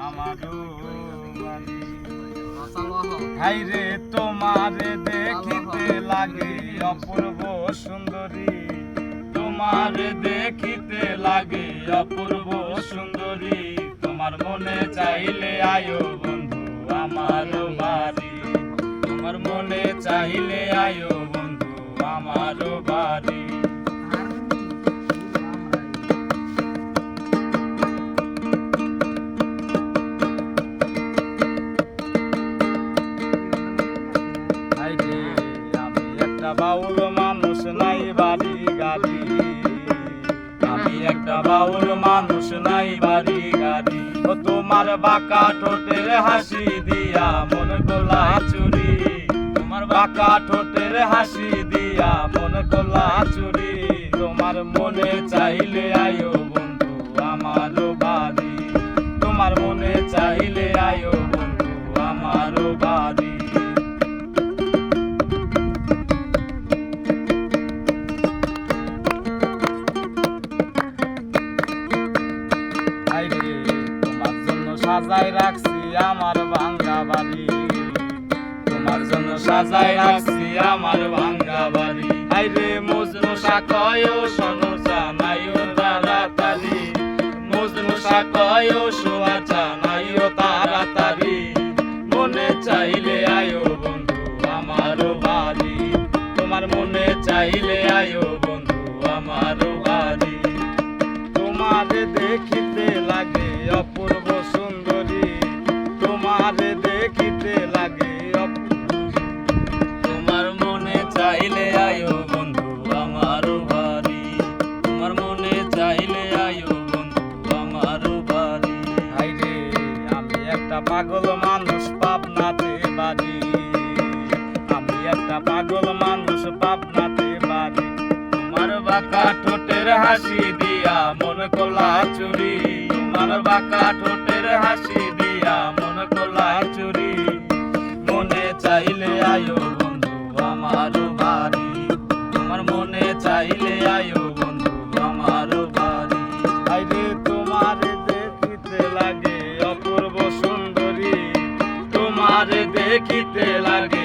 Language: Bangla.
আমারও বাড়ি। হাইরে তোমারে দেখিতে লাগে অপূর্ব সুন্দরী, তোমারে দেখিতে লাগে অপূর্ব সুন্দরী। তোমার মনে চাইলে আয়ো বন্ধু আমার বাড়ি, তোমার মনে চাইলে আয়ো বন্ধু আমার বাড়ি। আমি একটা বাউল মানুষ নাই বাড়ি গাড়ি, আমি একটা বাউল মানুষ নাই বাড়ি গাড়ি। ও তোমার বাঁকা ঠোঁটের হাসি দিয়া মন গোলা চুরি, তোমার বাঁকা ঠোঁটের হাসি দিয়া মন গোলা চুরি। তোমার মনে চাইলে আয়ো বন্ধু আমার বাড়ি, তোমার মনে চাইলে আয়ো বন্ধু আমার বাড়ি। তোমার জন্য সাজাই রাখছি আমার ভাঙ্গা বাড়ি, তোমার জন্য সাজাই রাখছি আমার ভাঙ্গা বাড়ি। আইরে মজনু সাকয় শোনো জানাইও তাড়াতাড়ি, মজনু সাকয় শোয়া জানাইও তাড়াতাড়ি। মনে চাইলে আয়ো বন্ধু আমার বাড়ি, তোমার মনে চাইলে আয়ো বন্ধু আমার বাড়ি। তোমারে দেখিতে লাগে অপূর্ব সুন্দরী, তোমারে দেখিতে লাগে অপূর্ব। তোমার মনে চাইলে আয়ো বন্ধু আমার বাড়ি, তোমার মনে চাইলে আয়ো বন্ধু আমার বাড়ি। হাইরে আমি একটা পাগল মানুষ পাবনাতে বাড়ি, আমি একটা পাগল মানুষ পাবনাতে বাড়ি। তোমার বাঁকা ঠোঁটের হাসি দিয়া মন কোলা চুরি, তোমার বাঁকা ঠোঁটের হাসি দিয়া মন কোলা চুরি। মনে চাইলে আয়ো বন্ধু আমার বাড়ি, তোমার মনে চাইলে আয়ো বন্ধু আমার বাড়ি। আইরে তোমারে দেখিতে লাগে অপূর্ব সুন্দরী, তোমারে দেখিতে লাগে